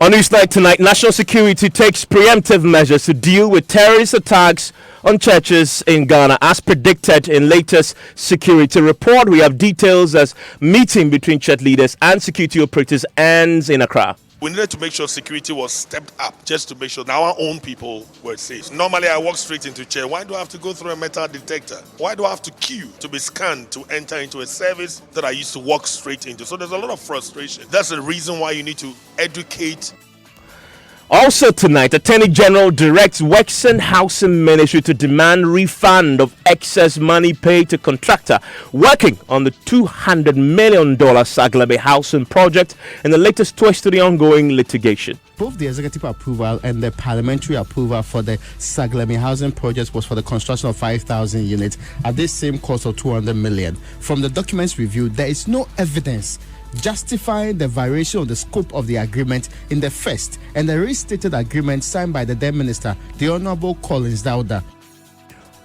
On Newsnight tonight, national security takes preemptive measures to deal with terrorist attacks on churches in Ghana. As predicted in latest security report, we have details as meeting between church leaders and security operatives ends in Accra. We needed to make sure security was stepped up just to make sure that our own people were safe. Normally, I walk straight into church. Why do I have to go through a metal detector? Why do I have to queue to be scanned to enter into a service that I used to walk straight into? So there's a lot of frustration. That's the reason why you need to educate. Also tonight, Attorney General directs Works and Housing Ministry to demand refund of excess money paid to contractor working on the $200 million Saglebe housing project in the latest twist to the ongoing litigation. Both the executive approval and the parliamentary approval for the Saglemi housing project was for the construction of 5,000 units at this same cost of 200 million. From the documents reviewed, there is no evidence justifying the variation of the scope of the agreement in the first and the restated agreement signed by the then minister, the Honorable Collins Dauda.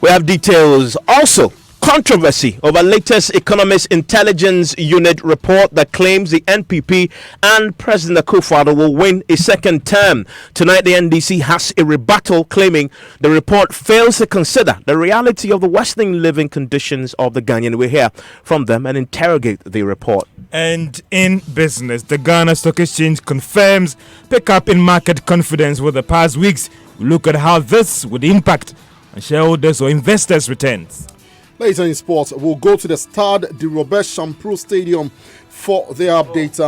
We have details also. Controversy over latest Economist Intelligence Unit report that claims the NPP and President Akufo-Addo will win a second term. Tonight, the NDC has a rebuttal claiming the report fails to consider the reality of the worsening living conditions of the Ghanaian. We'll hear from them and interrogate the report. And in business, the Ghana Stock Exchange confirms pickup in market confidence over the past weeks. We look at how this would impact on shareholders or investors' returns. Later in sports, we'll go to the Stade de Robert Champrou Stadium for their update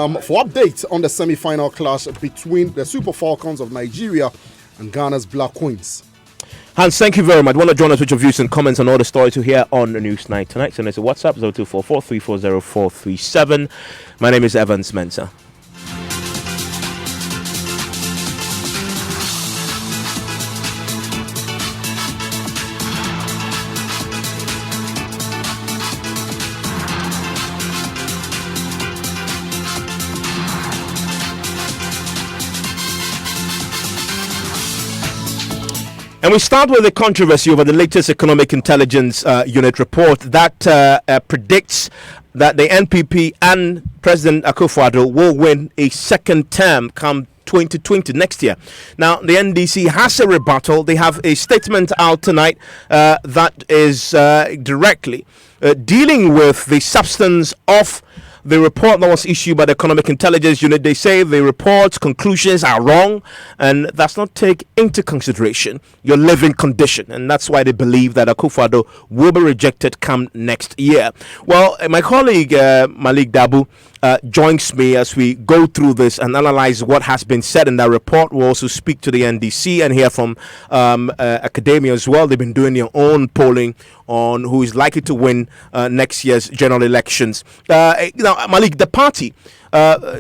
on the semi-final clash between the Super Falcons of Nigeria and Ghana's Black Queens. Hans, thank you very much. Want to join us with your views and comments on all the stories you hear on the Newsnight tonight? Send us a WhatsApp 0244 My name is Evans Mensah. And we start with the controversy over the latest Economic Intelligence Unit report that predicts that the NPP and President Akufo-Addo will win a second term come 2020 next year. Now, the NDC has a rebuttal. They have a statement out tonight that is directly dealing with the substance of the report that was issued by the Economic Intelligence Unit. They say the report's conclusions are wrong and does not take into consideration your living condition. And that's why they believe that Akufo-Addo will be rejected come next year. Well, my colleague Malik Dabu joins me as we go through this and analyze what has been said in that report. We'll also speak to the NDC and hear from academia as well. They've been doing their own polling on who is likely to win next year's general elections. Now, Malik, the party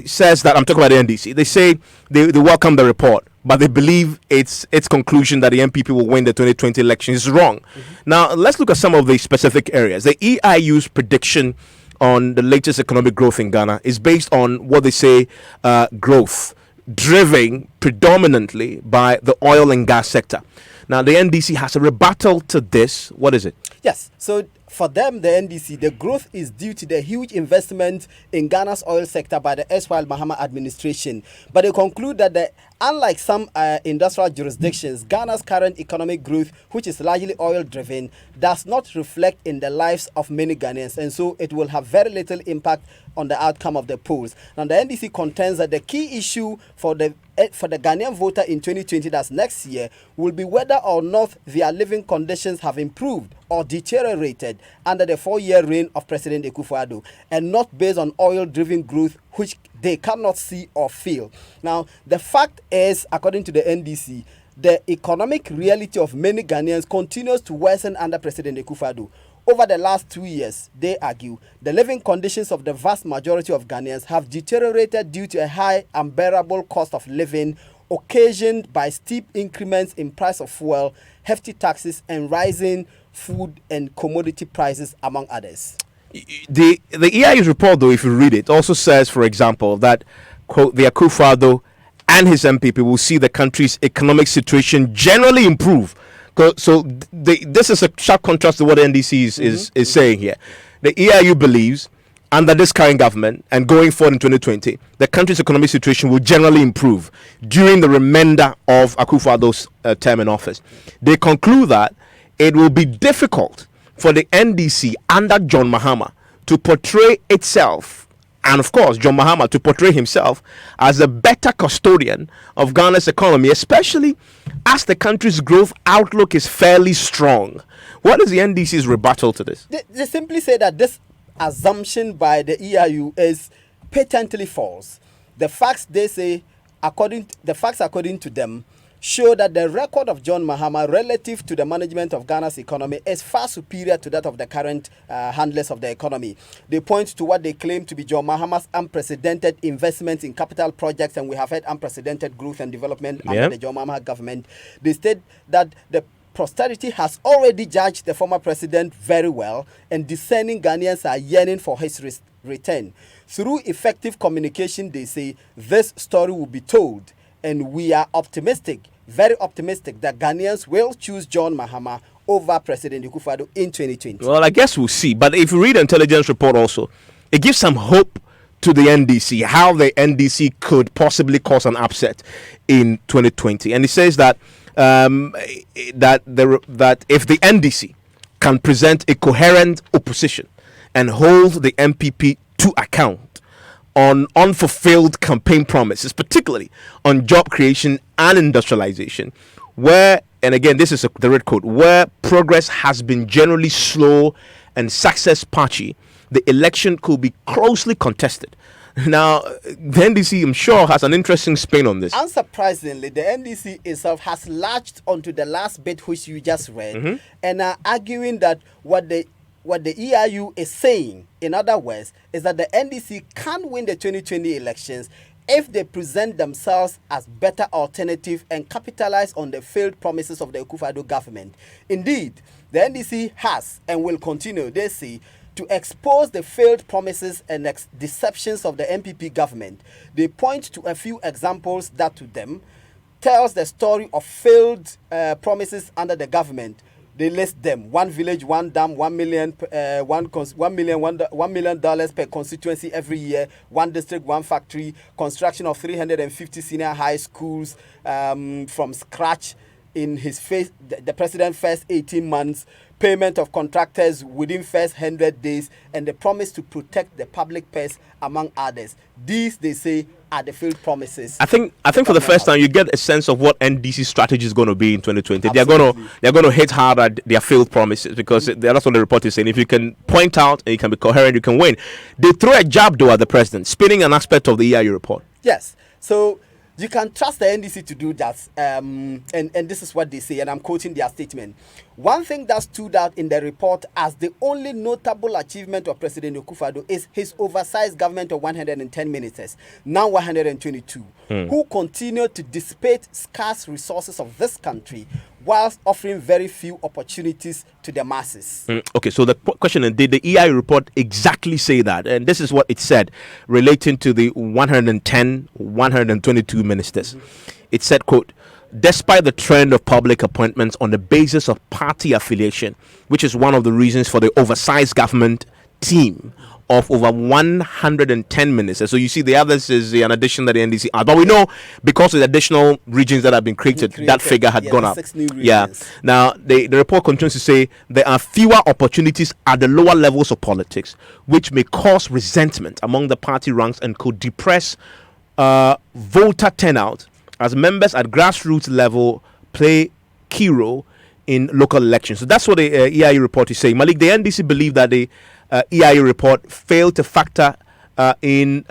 says that, I'm talking about the NDC, they say they welcome the report, but they believe its conclusion that the MPP will win the 2020 election is wrong. Now, let's look at some of the specific areas. The EIU's prediction on the latest economic growth in Ghana is based on what they say growth driven predominantly by the oil and gas sector. Now, the NDC has a rebuttal to this. What is it? Yes, so for them, the NDC, the growth is due to the huge investment in Ghana's oil sector by the erstwhile Mahama administration. But they conclude that unlike some industrial jurisdictions, Ghana's current economic growth, which is largely oil-driven, does not reflect in the lives of many Ghanaians, and so it will have very little impact on the outcome of the polls. Now, the NDC contends that the key issue for the Ghanaian voter in 2020, that's next year, will be whether or not their living conditions have improved or deteriorated under the 4-year reign of President Akufo-Addo, and not based on oil-driven growth, which they cannot see or feel. Now, the fact is, according to the NDC, the economic reality of many Ghanaians continues to worsen under President Akufo-Addo. Over the last 2 years, they argue, the living conditions of the vast majority of Ghanaians have deteriorated due to a high, unbearable cost of living occasioned by steep increments in price of fuel, hefty taxes, and rising food and commodity prices, among others. The EIU's report, though, if you read it, also says, for example, that, quote, the Akufo-Addo and his MPP will see the country's economic situation generally improve. So this is a sharp contrast to what the NDC is saying here. The EIU believes under this current government and going forward in 2020, the country's economic situation will generally improve during the remainder of Akufo-Addo's term in office. They conclude that it will be difficult for the NDC under John Mahama to portray itself, and of course John Mahama to portray himself as a better custodian of Ghana's economy, especially as the country's growth outlook is fairly strong. What is the NDC's rebuttal to this? They simply say that this assumption by the EIU is patently false. The facts, they say, according to them, show that the record of John Mahama relative to the management of Ghana's economy is far superior to that of the current handlers of the economy. They point to what they claim to be John Mahama's unprecedented investments in capital projects, and we have had unprecedented growth and development under the John Mahama government. They state that the posterity has already judged the former president very well, and discerning Ghanaians are yearning for his return. Through effective communication, they say, this story will be told, and we are optimistic, very optimistic, that Ghanaians will choose John Mahama over President Akufo-Addo in 2020. Well, I guess we'll see. But if you read the intelligence report also, it gives some hope to the NDC, how the NDC could possibly cause an upset in 2020. And it says that that if the NDC can present a coherent opposition and hold the MPP to account on unfulfilled campaign promises, particularly on job creation and industrialization, where, and again, this is the red code, where progress has been generally slow and success patchy, the election could be closely contested. Now, the NDC, I'm sure, has an interesting spin on this. Unsurprisingly, the NDC itself has latched onto the last bit which you just read, and are arguing that what the EIU is saying, in other words, is that the NDC can win the 2020 elections if they present themselves as better alternative and capitalize on the failed promises of the Akufo-Addo government. Indeed, the NDC has and will continue, they say, to expose the failed promises and deceptions of the MPP government. They point to a few examples that to them tells the story of failed promises under the government. They list them: one village, one dam, $1 million per constituency every year, one district, one factory, construction of 350 senior high schools from scratch in the president's first 18 months, payment of contractors within first 100 days, and the promise to protect the public purse, among others. These, they say, are the failed promises. I think for the first time you get a sense of what NDC strategy is going to be in 2020. Absolutely. They're going to hit hard at their failed promises, because that's what the report is saying. If you can point out and you can be coherent, you can win. They throw a jab though at the president, spinning an aspect of the EIU report. Yes. So you can trust the NDC to do that, and this is what they say, and I'm quoting their statement. One thing that stood out in the report as the only notable achievement of President Akufo-Addo is his oversized government of 110 ministers, now 122, who continue to dissipate scarce resources of this country whilst offering very few opportunities to the masses. Okay, so the question is, did the EIU report exactly say that? And this is what it said relating to the 122 ministers. It said, quote, despite the trend of public appointments on the basis of party affiliation, which is one of the reasons for the oversized government team of over 110 ministers. So you see, the others is an addition that the NDC are. But we know, because of the additional regions that have been created, that figure had gone up. 6 new regions. Yeah. Now, the report continues to say there are fewer opportunities at the lower levels of politics, which may cause resentment among the party ranks and could depress voter turnout, as members at grassroots level play key role in local elections. So that's what the EIU report is saying. Malik, the NDC believe that the EIU report failed to factor in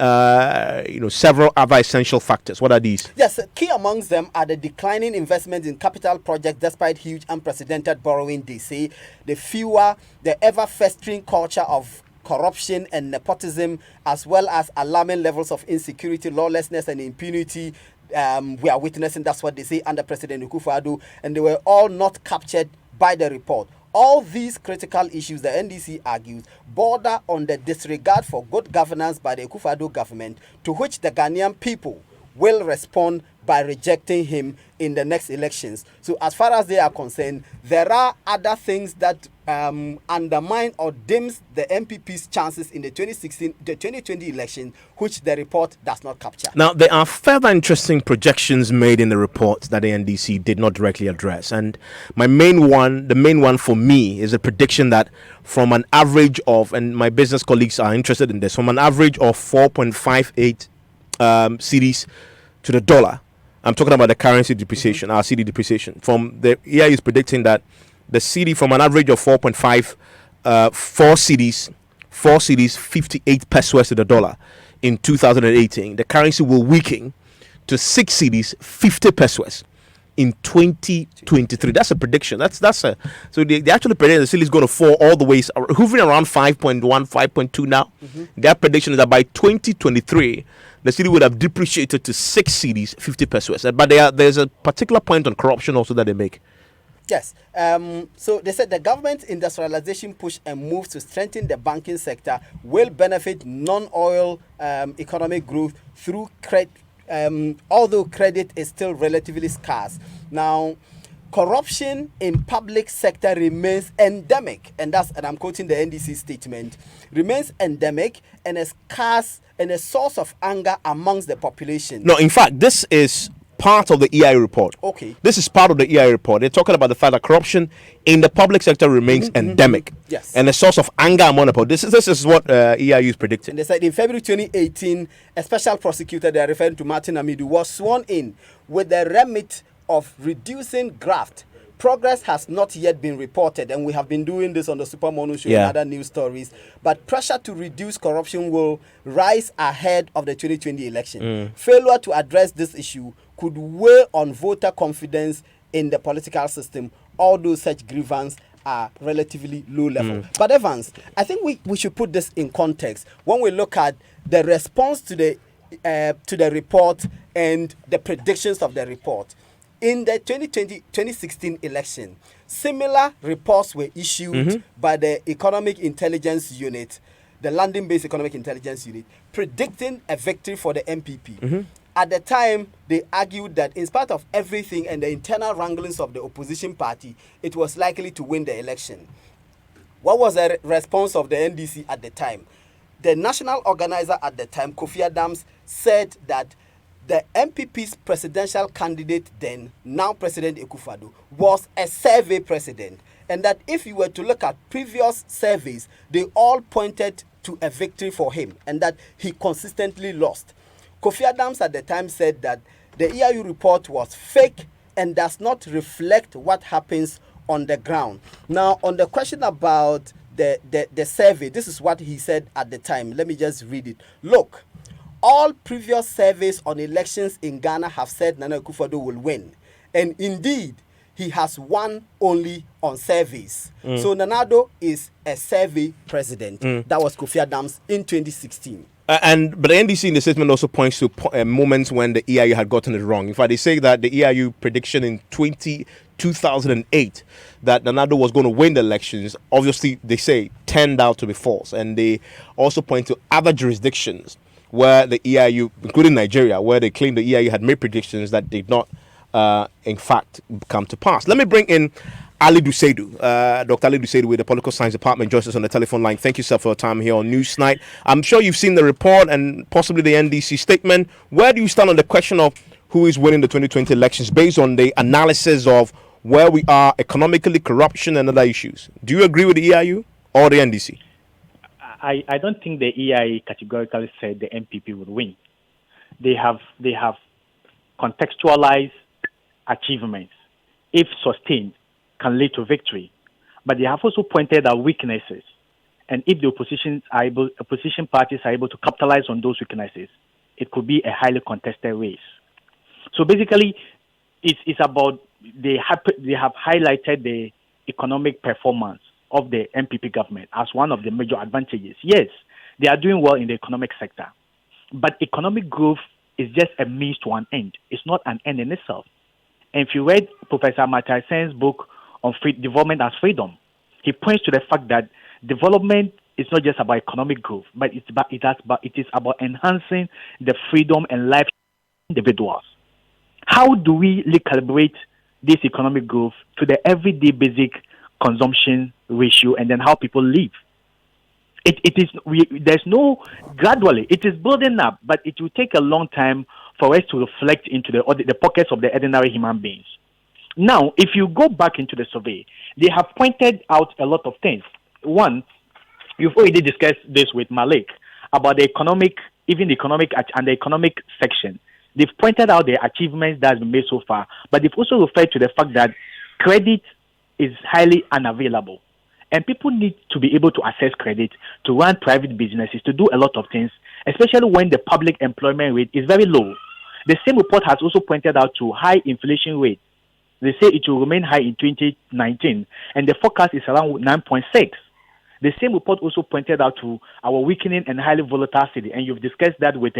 several other essential factors. What are these? Yes, key amongst them are the declining investment in capital projects despite huge unprecedented borrowing, they say, the ever festering culture of corruption and nepotism, as well as alarming levels of insecurity, lawlessness, and impunity we are witnessing. That's what they say under President Akufo-Addo, and they were all not captured by the report. All these critical issues, the NDC argues, border on the disregard for good governance by the Akufo-Addo government, to which the Ghanaian people will respond by rejecting him in the next elections. So as far as they are concerned, there are other things that undermine or dims the MPP's chances in the 2020 election, which the report does not capture. Now, there are further interesting projections made in the report that the NDC did not directly address. And the main one for me is a prediction that from an average of, and my business colleagues are interested in this, from an average of 4.58 cedis to the dollar. I'm talking about the currency depreciation, our CD depreciation. From the EIU is predicting that the CD from an average of 4.5, 4 CDs, 58 pesos to the dollar in 2018. The currency will weaken to 6 CDs, 50 pesos in 2023. That's a prediction. So they actually predict the CD is going to fall all the way, hovering around 5.1, 5.2 now. Their prediction is that by 2023, the CD would have depreciated to 6 CDs, 50 pesos. But there's a particular point on corruption also that they make. Yes. So they said the government's industrialization push and moves to strengthen the banking sector will benefit non-oil economic growth through credit, although credit is still relatively scarce. Now, corruption in public sector remains endemic, and I'm quoting the NDC statement, remains endemic and a scarce and a source of anger amongst the population. No, in fact, this is part of the EIU report. Okay. This is part of the EIU report. They're talking about the fact that corruption in the public sector remains endemic. Yes. And a source of anger among the people. This is what EIU is predicting. And they said in February 2018, a special prosecutor, they are referring to Martin Amidu, was sworn in with the remit of reducing graft. Progress has not yet been reported, and we have been doing this on the Super Mono Show and other news stories. But pressure to reduce corruption will rise ahead of the 2020 election. Failure to address this issue could weigh on voter confidence in the political system, although such grievances are relatively low level. But Evans, I think we should put this in context. When we look at the response to the report and the predictions of the report, in the 2016 election, similar reports were issued by the Economic Intelligence Unit, the London-based Economic Intelligence Unit, predicting a victory for the MPP. At the time, they argued that in spite of everything and the internal wranglings of the opposition party, it was likely to win the election. What was the response of the NDC at the time? The national organizer at the time, Kofi Adams, said that the MPP's presidential candidate then, now President Akufo-Addo, was a survey president. And that if you were to look at previous surveys, they all pointed to a victory for him and that he consistently lost. Kofi Adams at the time said that the EIU report was fake and does not reflect what happens on the ground. Now, on the question about the survey, this is what he said at the time. Let me just read it. Look, all previous surveys on elections in Ghana have said Nana Akufo-Addo will win. And indeed, he has won only on surveys. So Nana-Addo is a survey president. That was Kofi Adams in 2016. But the NDC in the statement also points to moments when the EIU had gotten it wrong. In fact, they say that the EIU prediction in 2008 that Nana-Addo was going to win the elections, obviously, they say, turned out to be false. And they also point to other jurisdictions where the EIU, including Nigeria, where they claim the EIU had made predictions that did not, in fact, come to pass. Let me bring in Ali Dusedu, Dr. Ali Dusedu with the Political Science Department, joins us on the telephone line. Thank you, sir, for your time here on Newsnight. I'm sure you've seen the report and possibly the NDC statement. Where do you stand on the question of who is winning the 2020 elections based on the analysis of where we are economically, corruption, and other issues? Do you agree with the EIU or the NDC? I don't think the EIU categorically said the MPP would win. They have contextualized achievements, if sustained, can lead to victory. But they have also pointed out weaknesses. And if the opposition parties are able to capitalize on those weaknesses, it could be a highly contested race. So basically, it's about they have highlighted the economic performance of the MPP government as one of the major advantages. Yes, they are doing well in the economic sector, but economic growth is just a means to an end. It's not an end in itself. And if you read Professor Matthias Sen's book on development as freedom, he points to the fact that development is not just about economic growth, but it is about enhancing the freedom and life individuals. How do we recalibrate this economic growth to the everyday basic consumption ratio and then how people live? There's no gradually. It is building up, but it will take a long time for us to reflect into the pockets of the ordinary human beings. Now, if you go back into the survey, they have pointed out a lot of things. One, you've already discussed this with Malik about the economic section. They've pointed out the achievements that have been made so far, but they've also referred to the fact that credit is highly unavailable. And people need to be able to access credit to run private businesses, to do a lot of things, especially when the public employment rate is very low. The same report has also pointed out to high inflation rate. They say it will remain high in 2019, and the forecast is around 9.6. The same report also pointed out to our weakening and highly volatile city, and you've discussed that with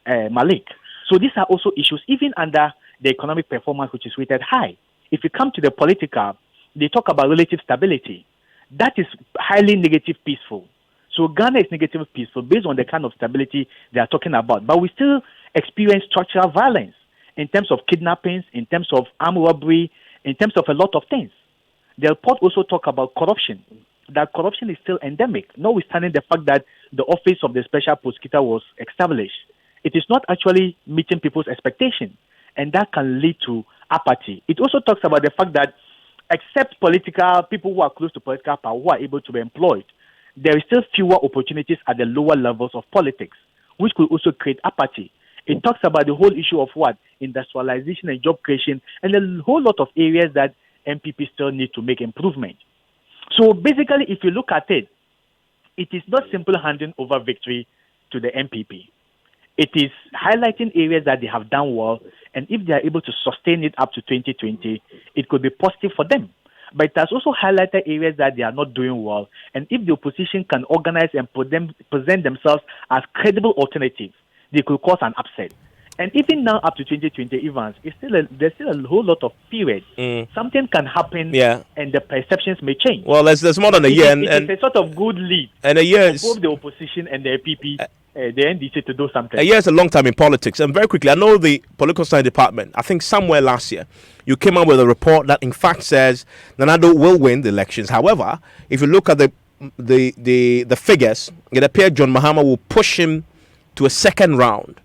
Malik. So these are also issues, even under the economic performance, which is rated high. If you come to the political, they talk about relative stability. That is highly negative peaceful. So Ghana is negative peaceful based on the kind of stability they are talking about. But we still experience structural violence in terms of kidnappings, in terms of armed robbery, in terms of a lot of things. The report also talk about corruption. That corruption is still endemic, notwithstanding the fact that the office of the special prosecutor was established. It is not actually meeting people's expectations, and that can lead to apathy. It also talks about the fact that except political people who are close to political power who are able to be employed, there is still fewer opportunities at the lower levels of politics, which could also create apathy. It talks about the whole issue of industrialization and job creation, and a whole lot of areas that MPP still need to make improvement. So basically, if you look at it, it is not simple handing over victory to the MPP. It is highlighting areas that they have done well, and if they are able to sustain it up to 2020, it could be positive for them. But it has also highlighted areas that they are not doing well, and if the opposition can organize and present themselves as credible alternatives, they could cause an upset. And even now, up to 2020, Evans, there's still a whole lot of period. Something can happen, and the perceptions may change. Well, there's more than a year, and it's a sort of good lead. And a year for both the opposition and the APP, the NDC to do something. A year is a long time in politics. And very quickly, I know the political science department, I think somewhere last year, you came up with a report that in fact says Nana Addo will win the elections. However, if you look at the figures, it appears John Mahama will push him to a second round.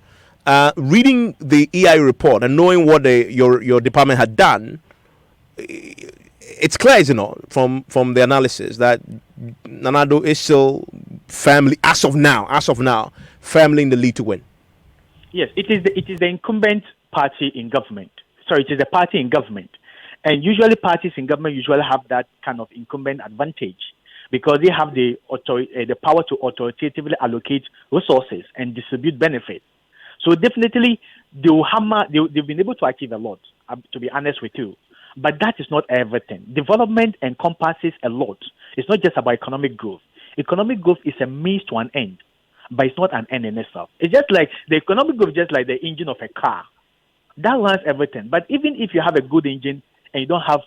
Reading the EI report and knowing what your department had done, it's clear, from the analysis that Nana Addo is still firmly, as of now, firmly in the lead to win. Yes, it is the incumbent party in government. Sorry, it is the party in government, and usually parties in government usually have that kind of incumbent advantage because they have the power to authoritatively allocate resources and distribute benefits. So definitely, they've been able to achieve a lot, to be honest with you. But that is not everything. Development encompasses a lot. It's not just about economic growth. Economic growth is a means to an end, but it's not an end in itself. It's just like the economic growth is just like the engine of a car. That runs everything. But even if you have a good engine and you don't have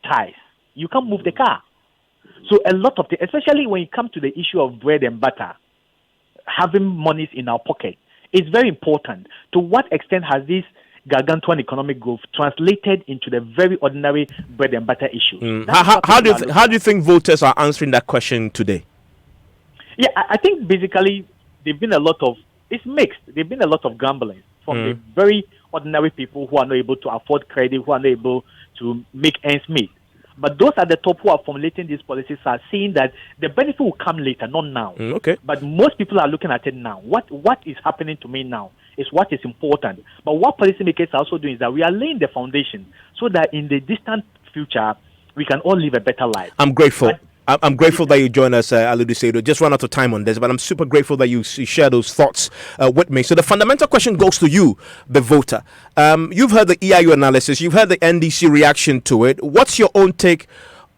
tires, you can't move the car. So a lot of especially when you come to the issue of bread and butter, having monies in our pocket, it's very important. To what extent has this gargantuan economic growth translated into the very ordinary bread and butter issue? How do you think voters are answering that question today? Yeah, I think basically there've been a lot of, it's mixed. There've been a lot of gambling from the very ordinary people who are not able to afford credit, who are not able to make ends meet. But those at the top who are formulating these policies are seeing that the benefit will come later, not now. Okay. But most people are looking at it now. What is happening to me now is what is important. But what policymakers are also doing is that we are laying the foundation so that in the distant future, we can all live a better life. I'm grateful. I'm grateful that you joined us, Alidu Seidu. Just run out of time on this, but I'm super grateful that you share those thoughts with me. So the fundamental question goes to you, the voter. You've heard the EIU analysis. You've heard the NDC reaction to it. What's your own take?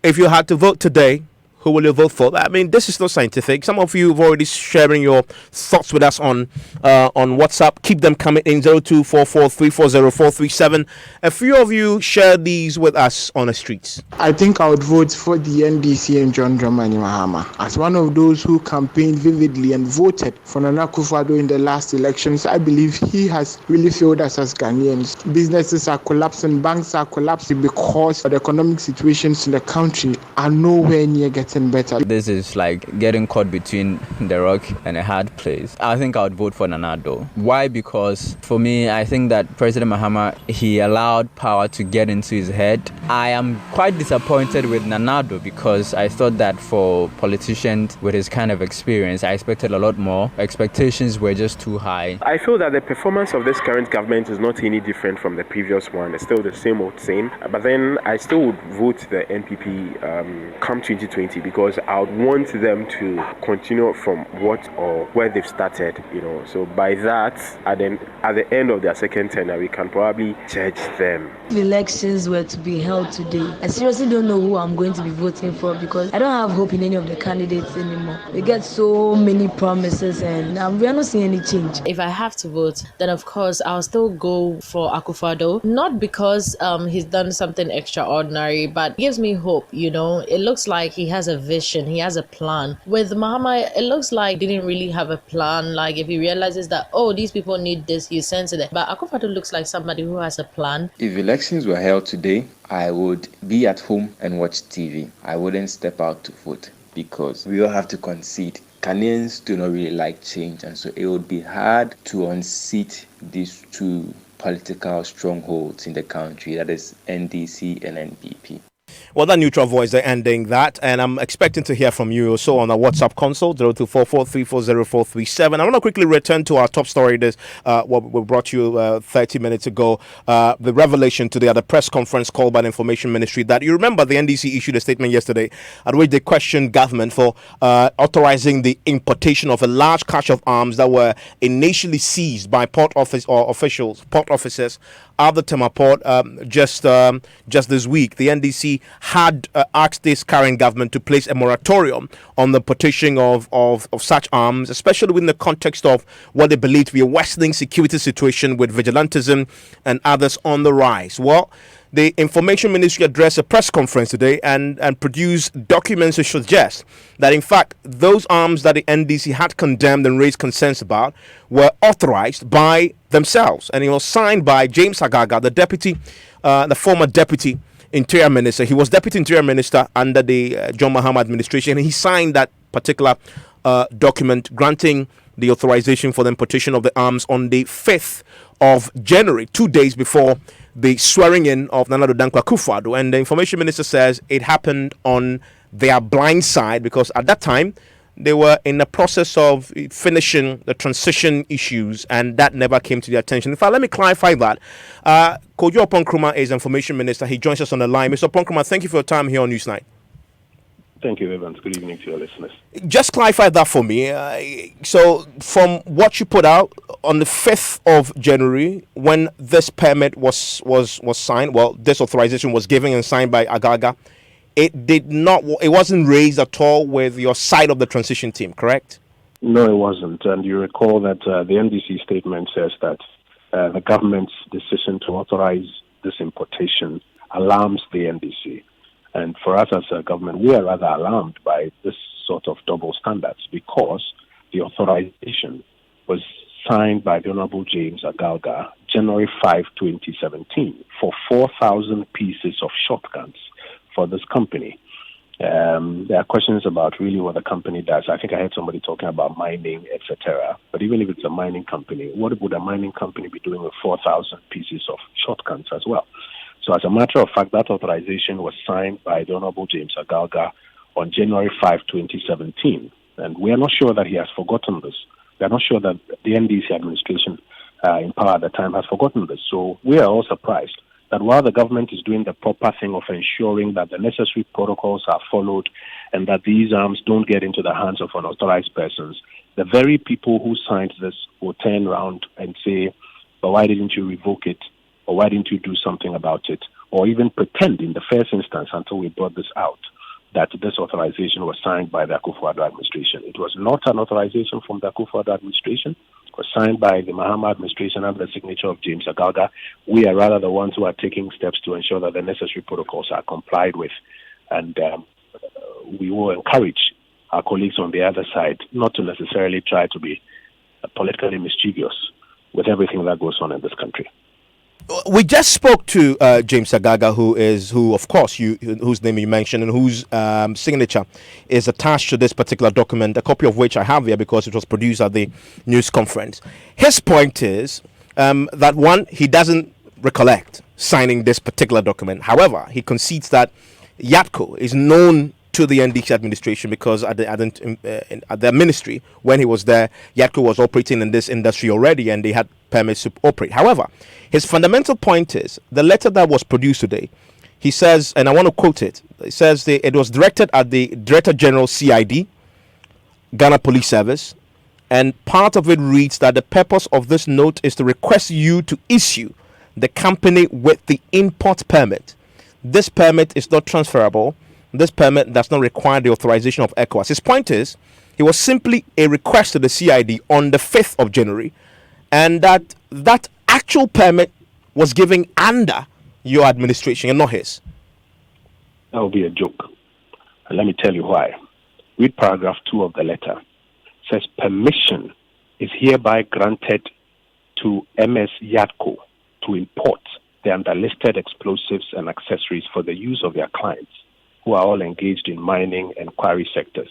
If you had to vote today, who will you vote for? I mean, this is not scientific. Some of you have already sharing your thoughts with us on WhatsApp. Keep them coming in 0244340437. A few of you share these with us on the streets. I think I would vote for the NDC and John Dramani Mahama. As one of those who campaigned vividly and voted for Nana Akufo-Addo in the last elections, I believe he has really failed us as Ghanaians. Businesses are collapsing, banks are collapsing because the economic situations in the country are nowhere near getting better. This is like getting caught between the rock and a hard place. I think I would vote for Nana Addo. Why? Because for me, I think that President Mahama, he allowed power to get into his head. I am quite disappointed with Nana Addo because I thought that for politicians with his kind of experience, I expected a lot more. Expectations were just too high. I feel that the performance of this current government is not any different from the previous one. It's still the same old same. But then I still would vote the NPP come 2020 because I would want them to continue from what or where they've started, So by that, at the end of their second tenure, we can probably judge them. If elections were to be held today, I seriously don't know who I'm going to be voting for because I don't have hope in any of the candidates anymore. We get so many promises and we are not seeing any change. If I have to vote, then of course I'll still go for Akufo-Addo. Not because he's done something extraordinary, but it gives me hope, It looks like he has a vision, he has a plan. With Mahama, it looks like he didn't really have a plan. Like if he realizes that, these people need this, he sends it. But Akufo-Addo looks like somebody who has a plan. If elections were held today, I would be at home and watch TV. I wouldn't step out to vote because we all have to concede. Ghanaians do not really like change, and so it would be hard to unseat these two political strongholds in the country, that is NDC and NPP. Well, that neutral voice, they're ending that. And I'm expecting to hear from you also on our WhatsApp console, 0244340437. I want to quickly return to our top story. This what we brought you 30 minutes ago. The revelation today at a press conference called by the Information Ministry that you remember the NDC issued a statement yesterday at which they questioned government for authorizing the importation of a large cache of arms that were initially seized by port officers at the Tema Port just this week. The NDC had asked this current government to place a moratorium on the importation of such arms, especially within the context of what they believe to be a worsening security situation with vigilantism and others on the rise. Well, the Information Ministry addressed a press conference today and produced documents to suggest that, in fact, those arms that the NDC had condemned and raised concerns about were authorized by themselves. And it was signed by James Agaga, the former Deputy Interior Minister. He was Deputy Interior Minister under the John Mahama administration. And he signed that particular document granting the authorization for the importation of the arms on the 5th of January, 2 days before the swearing in of Nana Addo Dankwa Akufo-Addo. And the Information Minister says it happened on their blind side because at that time they were in the process of finishing the transition issues and that never came to their attention. In fact, let me clarify that. Kojo Oponkrumah is Information Minister. He joins us on the line. Mr. Oponkrumah, thank you for your time here on Newsnight. Thank you, Evans. Good evening to your listeners. Just clarify that for me. So from what you put out on the 5th of January, when this permit was signed, this authorization was given and signed by Agaga, it wasn't raised at all with your side of the transition team, correct? No, it wasn't. And you recall that the NDC statement says that the government's decision to authorize this importation alarms the NDC. And for us as a government, we are rather alarmed by this sort of double standards because the authorization was signed by the Honorable James Agaga January 5, 2017 for 4,000 pieces of shotguns for this company. There are questions about really what the company does. I think I heard somebody talking about mining, etc. But even if it's a mining company, what would a mining company be doing with 4,000 pieces of shotguns as well? So as a matter of fact, that authorization was signed by the Honorable James Agaga on January 5, 2017. And we are not sure that he has forgotten this. We are not sure that the NDC administration in power at the time has forgotten this. So we are all surprised that while the government is doing the proper thing of ensuring that the necessary protocols are followed and that these arms don't get into the hands of unauthorized persons, the very people who signed this will turn around and say, but why didn't you revoke it? Or why didn't you do something about it? Or even pretend in the first instance until we brought this out that this authorization was signed by the Akufo-Addo administration. It was not an authorization from the Akufo-Addo administration. It was signed by the Mahama administration under the signature of James Agalga. We are rather the ones who are taking steps to ensure that the necessary protocols are complied with. And we will encourage our colleagues on the other side not to necessarily try to be politically mischievous with everything that goes on in this country. We just spoke to James Agalga, who of course whose name you mentioned and whose signature is attached to this particular document, a copy of which I have here because it was produced at the news conference. His point is that one, he doesn't recollect signing this particular document. However, he concedes that Yatco is known to the NDC administration because at the ministry, when he was there, Yatco was operating in this industry already and they had permits to operate. However, his fundamental point is the letter that was produced today. He says, and I want to quote it, it says it was directed at the Director General CID, Ghana Police Service, and part of it reads that the purpose of this note is to request you to issue the company with the import permit. This permit is not transferable. This permit does not require the authorization of ECOWAS. His point is, it was simply a request to the CID on the 5th of January, and that actual permit was given under your administration and not his. That would be a joke. And let me tell you why. Read paragraph 2 of the letter. It says, permission is hereby granted to MS Yatco to import the underlisted explosives and accessories for the use of their clients, who are all engaged in mining and quarry sectors.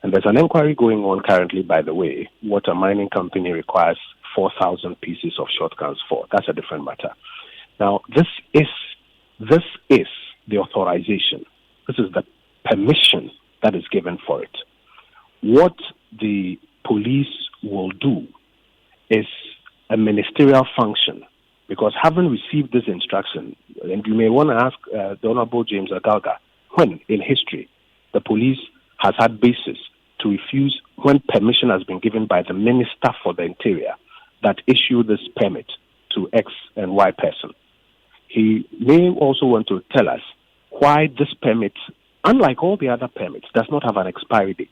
And there's an inquiry going on currently, by the way, what a mining company requires 4,000 pieces of shotguns for. That's a different matter. Now, this is the authorization. This is the permission that is given for it. What the police will do is a ministerial function, because having received this instruction, and you may want to ask the Honorable James Agalga, when in history the police has had basis to refuse when permission has been given by the Minister for the Interior that issued this permit to X and Y person. He may also want to tell us why this permit, unlike all the other permits, does not have an expiry date.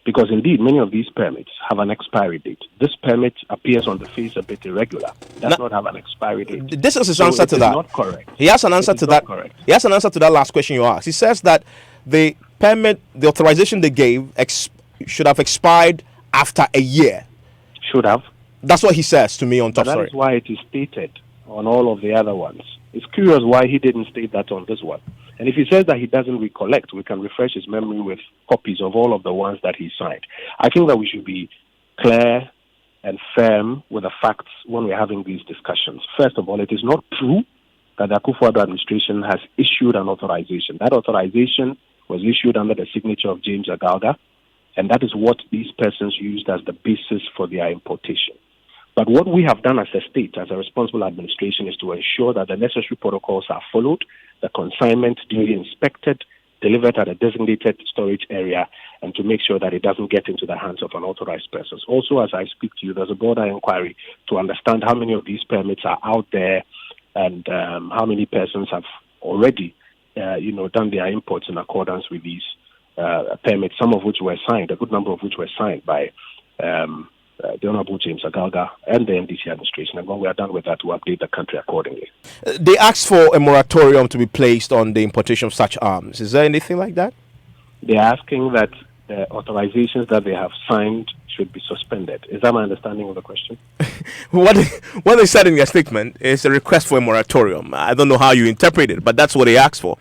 Because indeed, many of these permits have an expiry date. This permit appears on the face a bit irregular. Does not have an expiry date. This is his answer to that. Not correct. He has an answer to that. Correct. He has an answer to that last question you asked. He says that the permit, the authorization they gave, should have expired after a year. Should have. That's what he says to me on top. That is why it is stated on all of the other ones. It's curious why he didn't state that on this one. And if he says that he doesn't recollect, we can refresh his memory with copies of all of the ones that he signed. I think that we should be clear and firm with the facts when we're having these discussions. First of all, it is not true that the Akufo-Addo administration has issued an authorization. That authorization was issued under the signature of James Agalga, and that is what these persons used as the basis for their importation. But what we have done as a state, as a responsible administration, is to ensure that the necessary protocols are followed, the consignment duly inspected, delivered at a designated storage area, and to make sure that it doesn't get into the hands of unauthorized persons. Also, as I speak to you, there's a broader inquiry to understand how many of these permits are out there and how many persons have already, done their imports in accordance with these permits, some of which were signed, a good number of which were signed by the Honorable James Agalga and the NDC administration. And when we are done with that, we'll update the country accordingly. They asked for a moratorium to be placed on the importation of such arms. Is there anything like that? They are asking that the authorizations that they have signed should be suspended. Is that my understanding of the question? What they said in their statement is a request for a moratorium. I don't know how you interpret it, but that's what they asked for.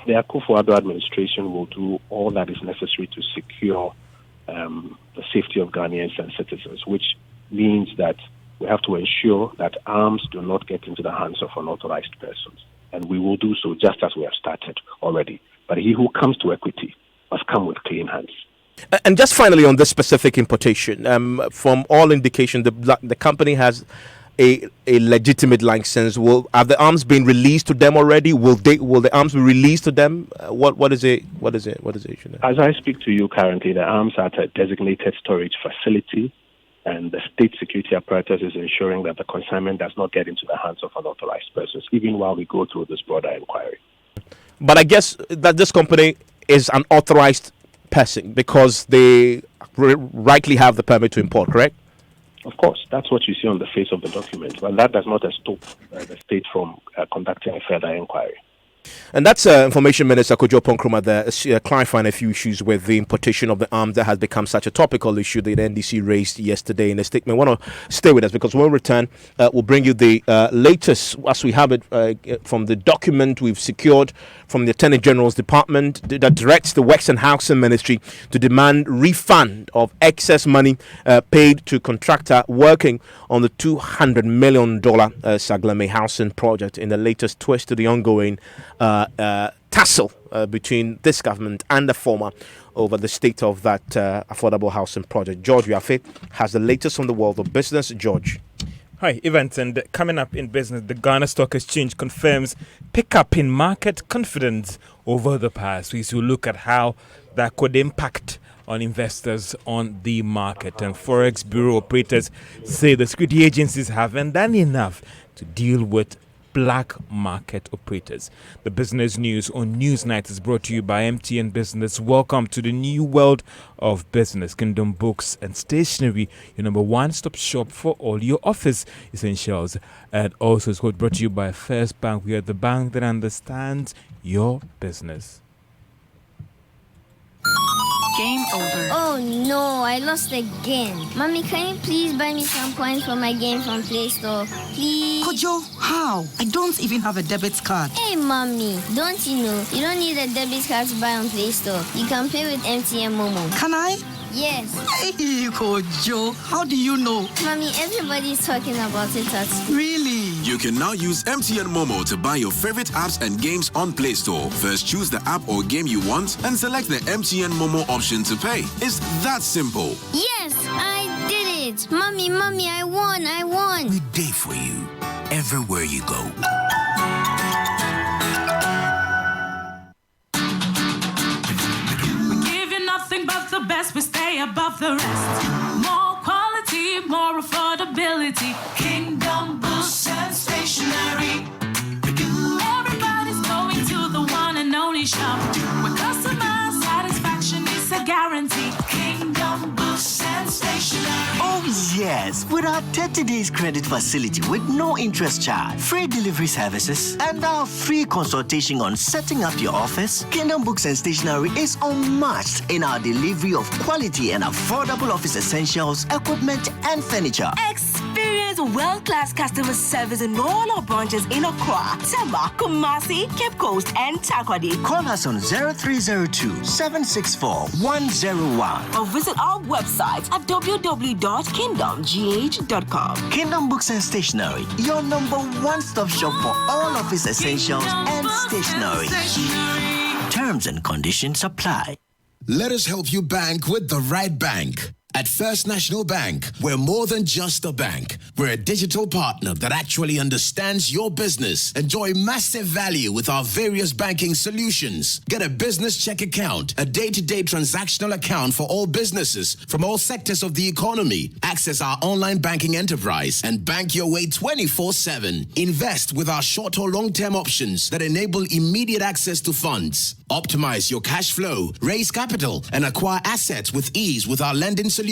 The Akufo-Addo administration will do all that is necessary to secure the safety of Ghanaians and citizens, which means that we have to ensure that arms do not get into the hands of unauthorized persons. And we will do so just as we have started already. But he who comes to equity must come with clean hands. And just finally on this specific importation, from all indication, the company has a legitimate license. Have the arms been released to them already? Will the arms be released to them? What is it? As I speak to you currently, the arms are at a designated storage facility, and the state security apparatus is ensuring that the consignment does not get into the hands of unauthorized persons, even while we go through this broader inquiry. But I guess that this company is an authorized person because they rightly have the permit to import, correct? Of course, that's what you see on the face of the document, but that does not stop the state from conducting a further inquiry. And that's Information Minister Kojo Ponkrumah there, clarifying a few issues with the importation of the arms that has become such a topical issue that the NDC raised yesterday in a statement. I want to stay with us because when we return, we'll bring you the latest, as we have it from the document we've secured from the Attorney General's Department that directs the Works and Housing Ministry to demand refund of excess money paid to contractor working on the $200 million Saglame housing project in the latest twist to the ongoing tussle between this government and the former over the state of that affordable housing project. George Wiafe has the latest on the world of business. George. Hi, events, and coming up in business, the Ghana Stock Exchange confirms pickup in market confidence over the past weeks. We'll look at how that could impact on investors on the market. And Forex Bureau operators say the security agencies haven't done enough to deal with black market operators. The business news on Newsnight is brought to you by MTN Business. Welcome to the new world of business. Kingdom Books and Stationery, your number one-stop shop for all your office essentials. And also it's brought to you by First Bank. We are the bank that understands your business. Game over. Oh no, I lost again. Mommy, can you please buy me some coins for my game from Play Store? Please. Kojo, how? I don't even have a debit card. Hey, Mommy, don't you know you don't need a debit card to buy on Play Store? You can pay with MTN Momo. Can I? Yes. Hey, Kojo, how do you know? Mommy, everybody's talking about it at school. Really? You can now use MTN Momo to buy your favorite apps and games on Play Store. First, choose the app or game you want and select the MTN Momo option to pay. It's that simple. Yes, I did it. Mommy, I won. We day for you, everywhere you go. We give you nothing but the best, we stay above the rest. More quality, more affordability. Kingdom Books and Stationery. Everybody's going to the one and only shop where customer satisfaction is a guarantee. Kingdom Books and Stationery. Oh yes, with our 30 days credit facility with no interest charge, free delivery services, and our free consultation on setting up your office, Kingdom Books and Stationery is unmatched in our delivery of quality and affordable office essentials, equipment, and furniture. Experience world-class customer service in all our branches in Accra, Tema, Kumasi, Cape Coast, and Takoradi. Call us on 0302-764-101 or visit our website at www.kingdomgh.com. Kingdom Books and Stationery, your number one-stop shop for all office essentials and stationery. Terms and conditions apply. Let us help you bank with the right bank. At First National Bank, we're more than just a bank. We're a digital partner that actually understands your business. Enjoy massive value with our various banking solutions. Get a business check account, a day-to-day transactional account for all businesses from all sectors of the economy. Access our online banking enterprise and bank your way 24/7. Invest with our short or long-term options that enable immediate access to funds. Optimize your cash flow, raise capital, and acquire assets with ease with our lending solutions.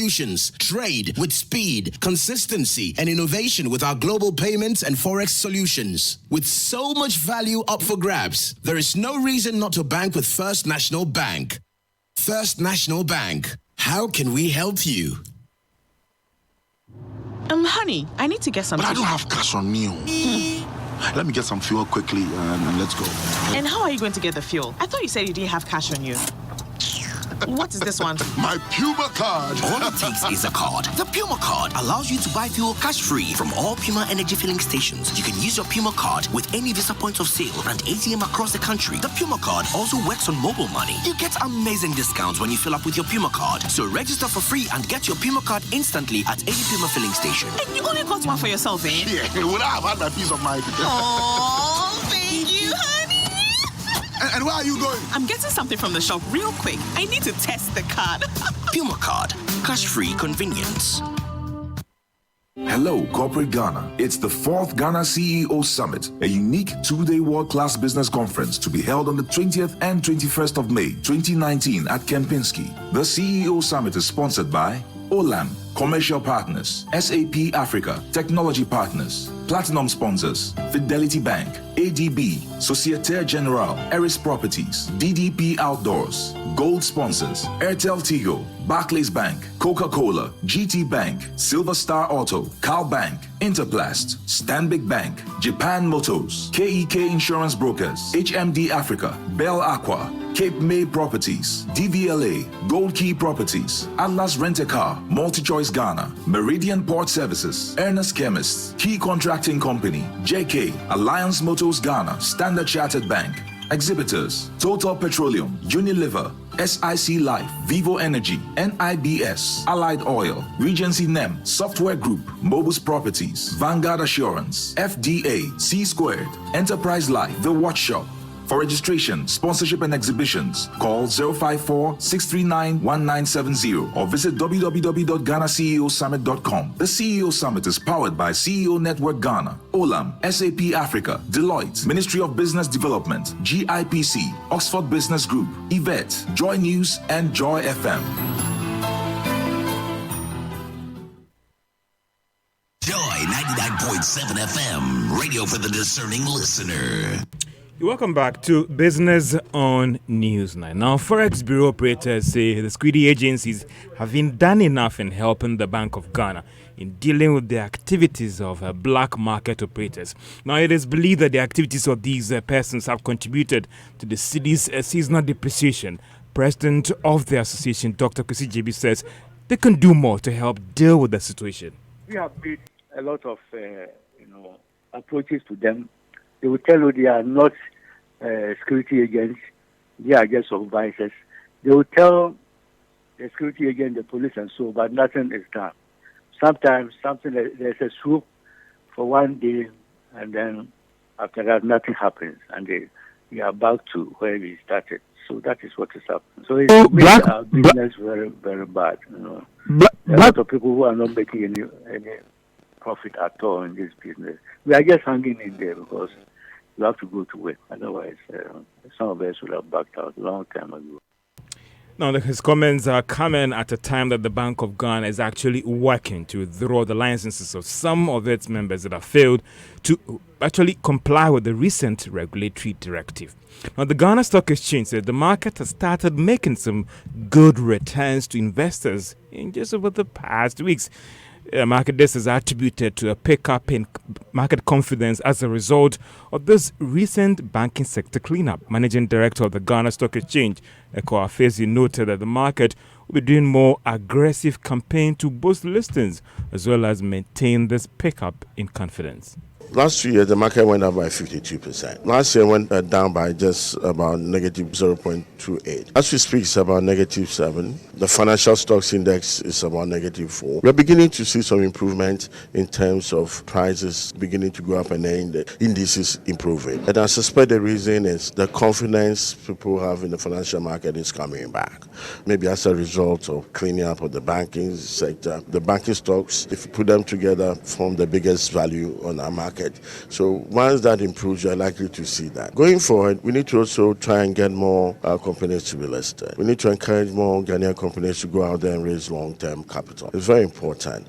Trade with speed, consistency, and innovation with our global payments and Forex solutions. With so much value up for grabs, there is no reason not to bank with First National Bank. First National Bank. How can we help you? Honey, I need to get some. But I don't have cash on me. Let me get some fuel quickly and let's go. And how are you going to get the fuel? I thought you said you didn't have cash on you. What is this one? My Puma card. All it takes is a card. The Puma card allows you to buy fuel cash-free from all Puma energy filling stations. You can use your Puma card with any Visa points of sale and ATM across the country. The Puma card also works on mobile money. You get amazing discounts when you fill up with your Puma card. So register for free and get your Puma card instantly at any Puma filling station. And you only got one for yourself, eh? Yeah, would I have had my peace of mind? Oh, thank you, honey. And where are you going? I'm getting something from the shop real quick. I need to test the card. Puma card. Cash-free convenience. Hello, Corporate Ghana. It's the 4th Ghana CEO Summit, a unique 2-day world-class business conference to be held on the 20th and 21st of May, 2019 at Kempinski. The CEO Summit is sponsored by Olam, Commercial Partners, SAP Africa, Technology Partners, Platinum Sponsors, Fidelity Bank, ADB, Societe Generale, Eris Properties, DDP Outdoors, Gold Sponsors, Airtel Tigo, Barclays Bank, Coca-Cola, GT Bank, Silver Star Auto, Cal Bank, Interplast, Stanbic Bank, Japan Motors, KEK Insurance Brokers, HMD Africa, Bell Aqua, Cape May Properties, DVLA, Gold Key Properties, Atlas Rent-A-Car, MultiChoice Ghana, Meridian Port Services, Ernest Chemists, Key Contracting Company, JK, Alliance Motors Ghana, Standard Chartered Bank, Exhibitors, Total Petroleum, Unilever, SIC Life, Vivo Energy, NIBS, Allied Oil, Regency NEM, Software Group, Mobus Properties, Vanguard Assurance, FDA, C Squared, Enterprise Life, The Watch Shop. For registration, sponsorship and exhibitions, call 054-639-1970 or visit www.GhanaCEOSummit.com. The CEO Summit is powered by CEO Network Ghana, Olam, SAP Africa, Deloitte, Ministry of Business Development, GIPC, Oxford Business Group, Yvette, Joy News, and Joy FM. Joy 99.7 FM, radio for the discerning listener. Welcome back to Business on Newsnight. Now, Forex Bureau operators say the security agencies have been done enough in helping the Bank of Ghana in dealing with the activities of black market operators. Now, it is believed that the activities of these persons have contributed to the city's seasonal depreciation. President of the association, Dr. Kwesi JB, says they can do more to help deal with the situation. We have made a lot of approaches to them. They will tell you they are not security agents, they are just supervisors. They will tell the security agent, the police and so, but nothing is done. Sometimes there's a swoop for one day, and then after that nothing happens, and they are back to where we started. So that is what is happening. So it's made our business very, very bad. There are a lot of people who are not making any profit at all in this business. We are just hanging in there because you have to go to work. Otherwise, some of us would have backed out a long time ago. Now, his comments are coming at a time that the Bank of Ghana is actually working to withdraw the licenses of some of its members that have failed to actually comply with the recent regulatory directive. Now, the Ghana Stock Exchange said the market has started making some good returns to investors in just over the past weeks. This is attributed to a pickup in market confidence as a result of this recent banking sector cleanup. Managing Director of the Ghana Stock Exchange, Eko Afezi, noted that the market will be doing more aggressive campaign to boost listings as well as maintain this pickup in confidence. Last 2 years, the market went up by 52%. Last year, went down by just about negative 0.28. As we speak, it's about negative 7. The financial stocks index is about negative 4. We're beginning to see some improvement in terms of prices beginning to go up and then the indices improving. And I suspect the reason is the confidence people have in the financial market is coming back. Maybe as a result of cleaning up of the banking sector. The banking stocks, if you put them together, form the biggest value on our market. So once that improves, you're likely to see that. Going forward, we need to also try and get more companies to be listed. We need to encourage more Ghanaian companies to go out there and raise long-term capital. It's very important.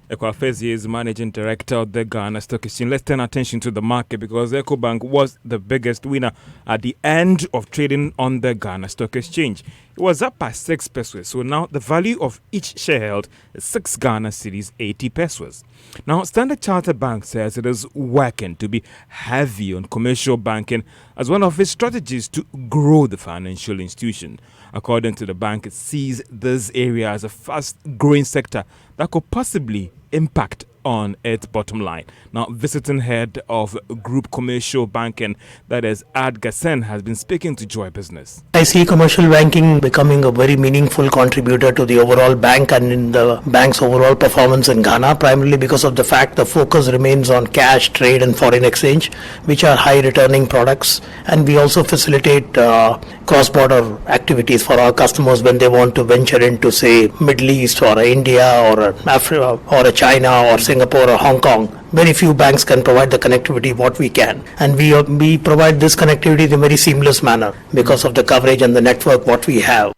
Eko Afezi is Managing Director of the Ghana Stock Exchange. Let's turn attention to the market because EcoBank was the biggest winner at the end of trading on the Ghana Stock Exchange. It was up by 6 pesos. So now the value of each share held is 6 Ghana cedis, 80 pesos. Now, Standard Chartered Bank says it is working to be heavy on commercial banking as one of its strategies to grow the financial institution. According to the bank, it sees this area as a fast-growing sector that could possibly impact on its bottom line. Now, visiting head of Group Commercial Banking, that is Ad Gassen, has been speaking to Joy Business. I see commercial banking becoming a very meaningful contributor to the overall bank and in the bank's overall performance in Ghana, primarily because of the fact the focus remains on cash, trade and foreign exchange, which are high returning products. And we also facilitate cross-border activities for our customers when they want to venture into, say, Middle East or India or Africa or China or Singapore or Hong Kong. Very few banks can provide the connectivity what we can, and we provide this connectivity in a very seamless manner because of the coverage and the network what we have.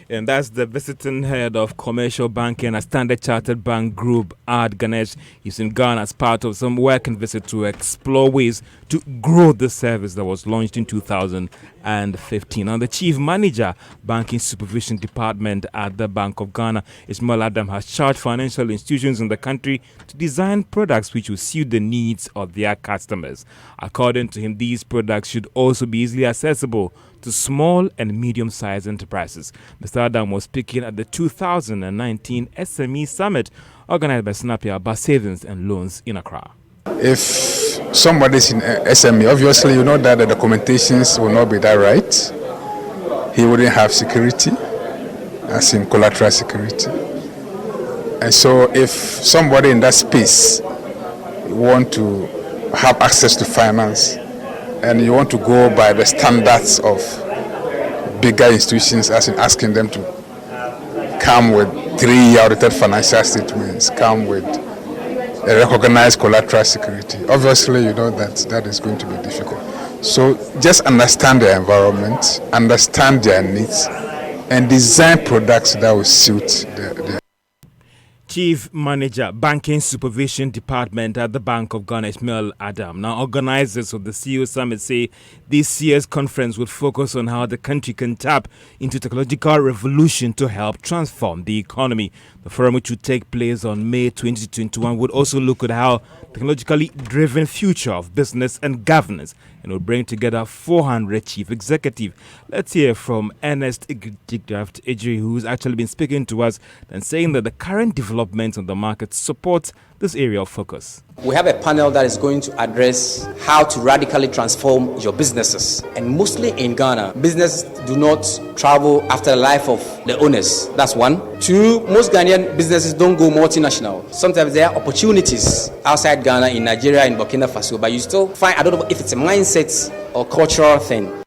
And that's the visiting head of commercial banking at Standard Chartered Bank Group, Ad Ganesh. He's in Ghana as part of some working visit to explore ways to grow the service that was launched in 2015. And the Chief Manager, Banking Supervision Department at the Bank of Ghana, Ismail Adam, has charged financial institutions in the country to design products which will suit the needs of their customers. According to him, these products should also be easily accessible to small and medium-sized enterprises. Mr. Adam was speaking at the 2019 SME Summit organized by Snapia about savings and loans in Accra. If somebody's in SME, obviously you know that the documentations will not be that right. He wouldn't have security, as in collateral security. And so if somebody in that space want to have access to finance, and you want to go by the standards of bigger institutions, as in asking them to come with 3 audited financial statements, come with a recognized collateral security. Obviously, you know that is going to be difficult. So just understand their environment, understand their needs, and design products that will suit their Chief Manager, Banking Supervision Department at the Bank of Ghana, Ismail Adam. Now, organizers of the CEO Summit say this year's conference would focus on how the country can tap into technological revolution to help transform the economy. The forum, which would take place on May 2021, would also look at how technologically driven future of business and governance and will bring together 400 chief executives. Let's hear from Ernest Jigraft Ejiri, who's actually been speaking to us and saying that the current developments on the market support this area of focus. We have a panel that is going to address how to radically transform your businesses. And mostly in Ghana, businesses do not travel after the life of the owners. That's one. Two, most Ghanaian businesses don't go multinational. Sometimes there are opportunities outside Ghana, in Nigeria, in Burkina Faso, but you still find, I don't know if it's a mindset or cultural thing.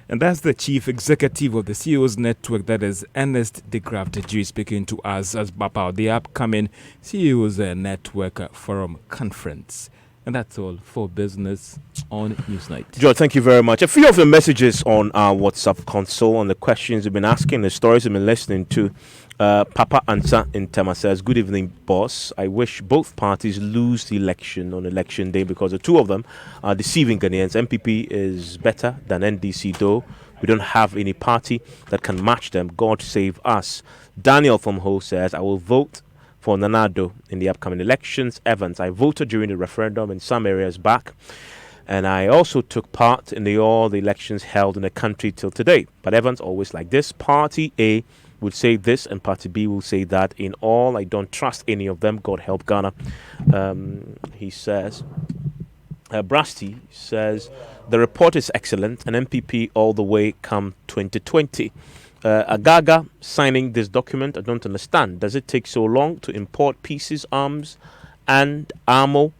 And that's the chief executive of the CEOs Network, that is Ernest de Graft G, speaking to us as about the upcoming CEOs Network Forum Conference. And that's all for business on Newsnight. George, thank you very much. A few of the messages on our WhatsApp console, on the questions we've been asking, the stories we've been listening to. Papa Ansa in Tema says, good evening, boss. I wish both parties lose the election on election day because the two of them are deceiving Ghanaians. MPP is better than NDC, though. We don't have any party that can match them. God save us. Daniel from Ho says, I will vote for Nana Addo in the upcoming elections. Evans, I voted during the referendum in some areas back, and I also took part in all the elections held in the country till today. But Evans, always like this. Party A would say this and Party B will say that. In all, I don't trust any of them. God help Ghana. He says, Brasty says, the report is excellent, and MPP all the way come 2020. Agaga signing this document, I don't understand. Does it take so long to import pieces, arms, and ammo?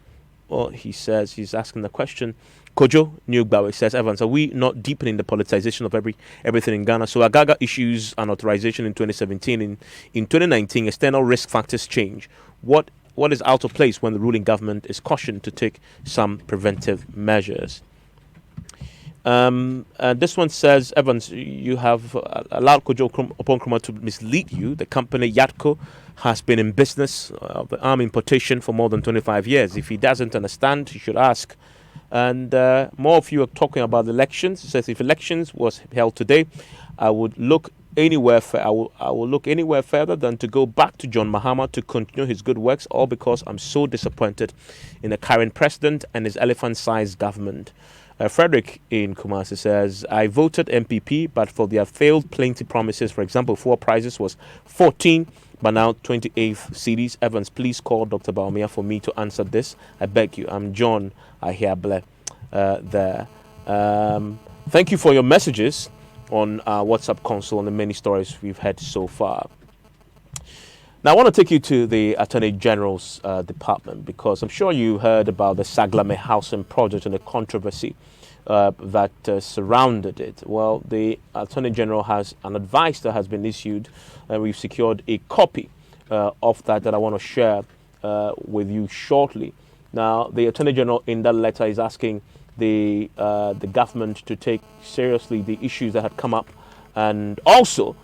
Well, he says, he's asking the question. Kojo Nyugbawe says, Evans, are we not deepening the politicization of everything in Ghana? So Agaga issues an authorization in 2017. In 2019, external risk factors change. What is out of place when the ruling government is cautioned to take some preventive measures? This one says, Evans, you have allowed Kojo Oponkroma to mislead you. The company Yatco has been in business of the arm importation for more than 25 years. If he doesn't understand, he should ask. And more of you are talking about the elections. It says, if elections was held today, I would look anywhere. I will look anywhere further than to go back to John Mahama to continue his good works, all because I'm so disappointed in the current president and his elephant-sized government. Frederick in Kumasi says, I voted MPP, but for their failed plenty promises. For example, fuel prices was 14 but now 28th cedis. Evans, please call Dr. Baumia for me to answer this. I beg you. I'm John Ahiable there. Thank you for your messages on our WhatsApp console and the many stories we've had so far. Now, I want to take you to the Attorney General's department, because I'm sure you heard about the Saglame housing project and the controversy that surrounded it. Well, the Attorney General has an advice that has been issued, and we've secured a copy of that I want to share with you shortly. Now, the Attorney General in that letter is asking the government to take seriously the issues that had come up, and also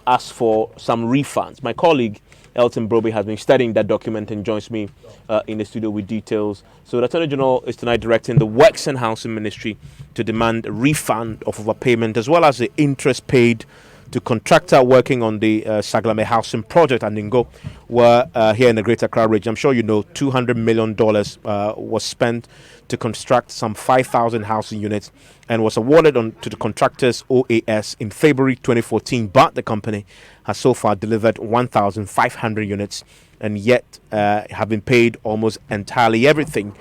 ask for some refunds. My colleague Elton Broby has been studying that document and joins me in the studio with details. So the Attorney General is tonight directing the Works and Housing Ministry to demand a refund of overpayment, as well as the interest paid to contractor working on the Saglame housing project and Ningo, were here in the Greater Accra region. I'm sure you know $200 million was spent to construct some 5,000 housing units and was awarded to the contractors OAS in February 2014, but the company has so far delivered 1,500 units and yet have been paid almost entirely everything,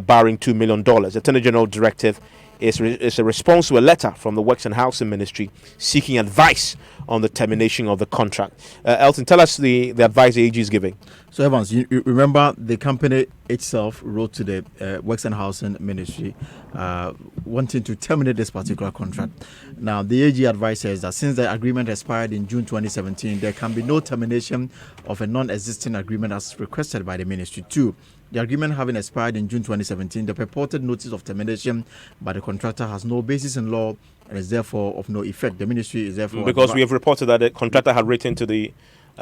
barring $2 million. The Attorney General directive is a response to a letter from the Works and Housing Ministry seeking advice on the termination of the contract. Elton, tell us the advice the AG is giving. So, Evans, you remember the company itself wrote to the Works and Housing Ministry wanting to terminate this particular contract. Now, the AG advice says that since the agreement expired in June 2017, there can be no termination of a non-existing agreement as requested by the ministry. Two, the agreement having expired in June 2017, the purported notice of termination by the contractor has no basis in law and is therefore of no effect. The ministry is therefore... Because we have reported that the contractor had written to the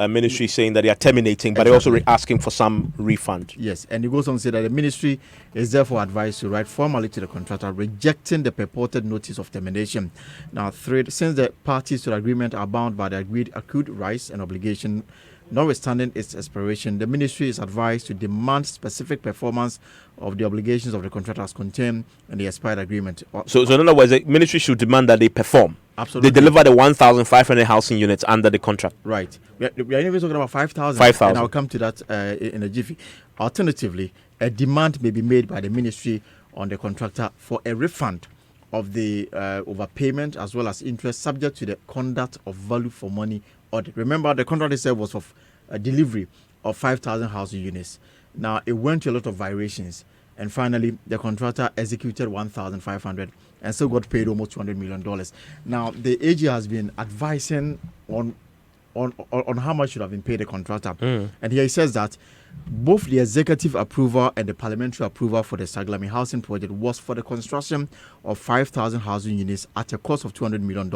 ministry saying that they are terminating, but they're also asking for some refund. Yes, and it goes on to say that the ministry is therefore advised to write formally to the contractor rejecting the purported notice of termination. Now, third, since the parties to the agreement are bound by the agreed accrued rights and obligation, notwithstanding its expiration, the ministry is advised to demand specific performance of the obligations of the contractor as contained in the expired agreement. So in other words, the ministry should demand that they perform. Absolutely. They deliver the 1,500 housing units under the contract. Right. We are even talking about 5,000. 5,000. And I'll come to that in a jiffy. Alternatively, a demand may be made by the ministry on the contractor for a refund of the overpayment as well as interest subject to the conduct of value for money audit. Remember, the contract itself was of a delivery of 5,000 housing units. Now, it went to a lot of variations. And finally, the contractor executed 1,500 and still got paid almost $200 million. Now, the AG has been advising on how much should have been paid the contractor. And here he says that both the executive approval and the parliamentary approval for the Saglame housing project was for the construction of 5,000 housing units at a cost of $200 million.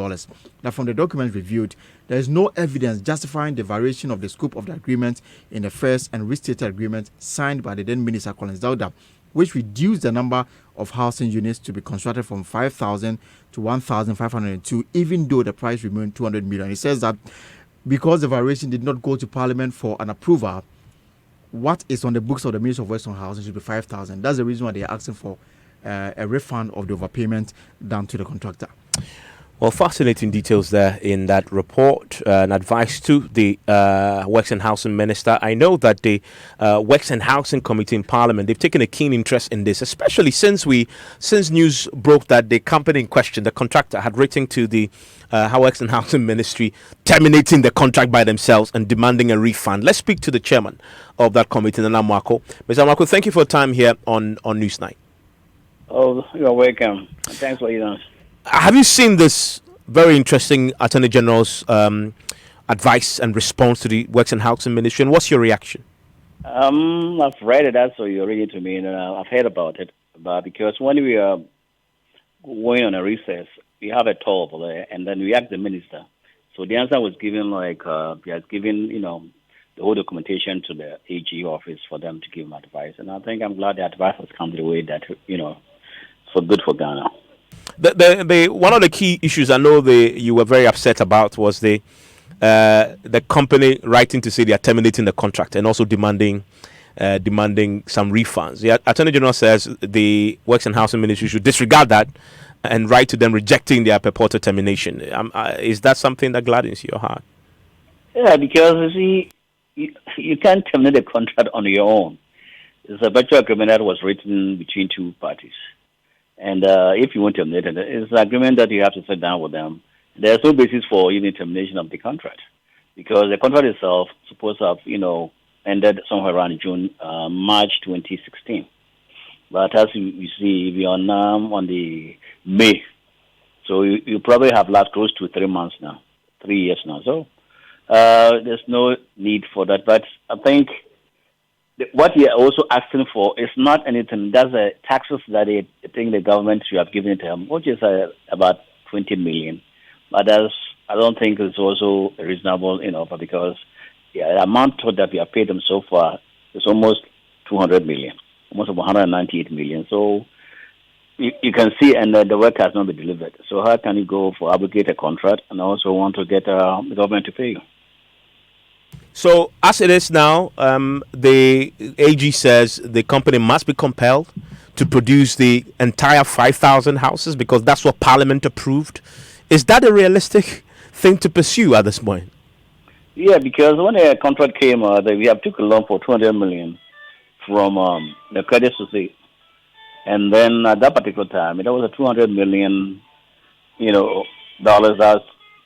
Now, from the documents reviewed, there is no evidence justifying the variation of the scope of the agreement in the first and restated agreement signed by the then Minister Collins Dauda, which reduced the number of housing units to be constructed from 5,000 to 1,502, even though the price remained $200 million. He says that because the variation did not go to Parliament for an approval, what is on the books of the Ministry of Works and Housing should be 5,000. That's the reason why they are asking for a refund of the overpayment done to the contractor. Well, fascinating details there in that report. An advice to the Works and Housing Minister. I know that the Works and Housing Committee in Parliament, they've taken a keen interest in this, especially since news broke that the company in question, the contractor, had written to the Works and Housing Ministry terminating the contract by themselves and demanding a refund. Let's speak to the chairman of that committee, Nana Marco. Mr. Marco, thank you for your time here on Newsnight. Oh, you're welcome. Thanks for your Have you seen this very interesting Attorney General's advice and response to the Works and Housing Ministry, and what's your reaction? I've read it. That's what you're reading to me, and I've heard about it. But because when we are going on a recess, we have a talk there, and then we ask the minister. So the answer was given he has given the whole documentation to the AG office for them to give him advice, and I think I'm glad the advice has come the way that for good for Ghana. The one of the key issues I know you were very upset about was the company writing to say they are terminating the contract and also demanding some refunds. The Attorney General says the Works and Housing Ministry should disregard that and write to them rejecting their purported termination. Is that something that gladdens your heart? Yeah, because you see, you can't terminate a contract on your own. It's a virtual agreement that was written between two parties. And if you want to terminate it, it's an agreement that you have to sit down with them. There's no basis for even termination of the contract because the contract itself is supposed to have, ended somewhere around March 2016. But as you see, we are now on the May. So you probably have last close to 3 months now, 3 years now. So there's no need for that. But I think what we are also asking for is not anything. That's the taxes that I think the government should have given to them, which is about 20 million. But I don't think it's also reasonable, because the amount that we have paid them so far is almost 200 million, almost 198 million. So you can see, and the work has not been delivered. So how can you go for abrogate a contract and also want to get the government to pay you? So as it is now, the AG says the company must be compelled to produce the entire 5,000 houses because that's what Parliament approved. Is that a realistic thing to pursue at this point? Yeah, because when the contract came, we have took a loan for 200 million from the Credit Suisse, and then at that particular time, it was a 200 million, dollars that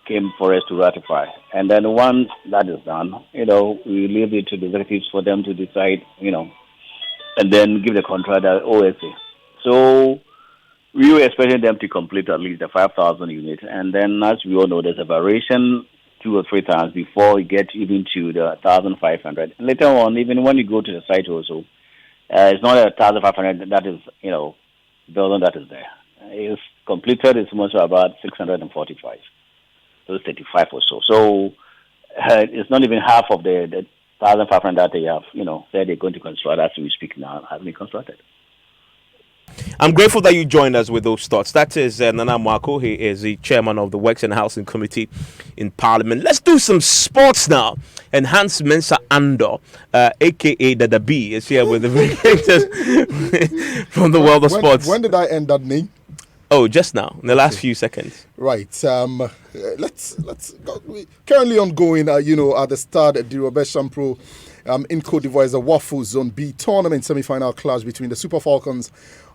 came for us to ratify. And then once that is done, we leave it to the executives for them to decide, and then give the contract at OSA. So we were expecting them to complete at least the 5,000 units. And then, as we all know, there's a variation 2 or 3 times before we get even to the 1,500. And later on, even when you go to the site also, it's not 1,500 that is, building that is there. It's completed, it's most about 645. So it's 35 or so. So it's not even half of the 1,500 that they have, said they're going to construct as we speak now, has been constructed. I'm grateful that you joined us with those thoughts. That is Nana Mwako. He is the chairman of the Works and Housing Committee in Parliament. Let's do some sports now. And Hans Mensah Andor, a.k.a. Dada B, is here with the latest from the world of sports. When did I end that name? Oh, just now, in the last few seconds. Right. Let's go. Currently ongoing, at the Stade de Robert Champrou in Cote d'Ivoire is a WAFU Zone B tournament semi-final clash between the Super Falcons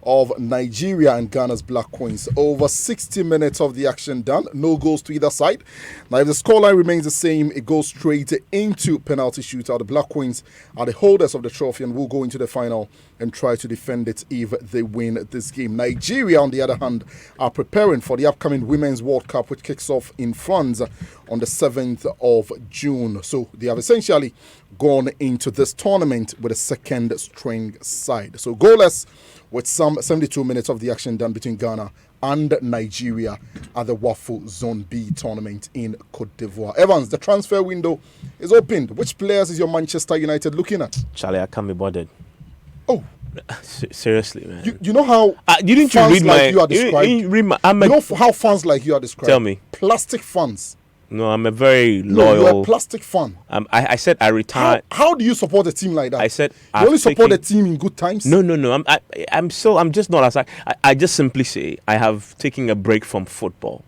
of Nigeria and Ghana's Black Queens. Over 60 minutes of the action done. No goals to either side. Now, if the scoreline remains the same, it goes straight into penalty shootout. The Black Queens are the holders of the trophy and will go into the final and try to defend it if they win this game. Nigeria, on the other hand, are preparing for the upcoming Women's World Cup, which kicks off in France on the 7th of June. So they have essentially gone into this tournament with a second string side. So goalless, with some 72 minutes of the action done between Ghana and Nigeria at the WAFU Zone B tournament in Cote d'Ivoire. Evans, the transfer window is opened. Which players is your Manchester United looking at? Charlie, I can't be bothered. Oh. Seriously, man. You know how didn't fans you read like my... you are described? You know how fans like you are described? Tell me. Plastic fans. No, I'm a very loyal... No, you're a plastic fan. I said I retired... How do you support a team like that? I said... You only support a team in good times? No. I'm just not as... I just simply say I have taken a break from football.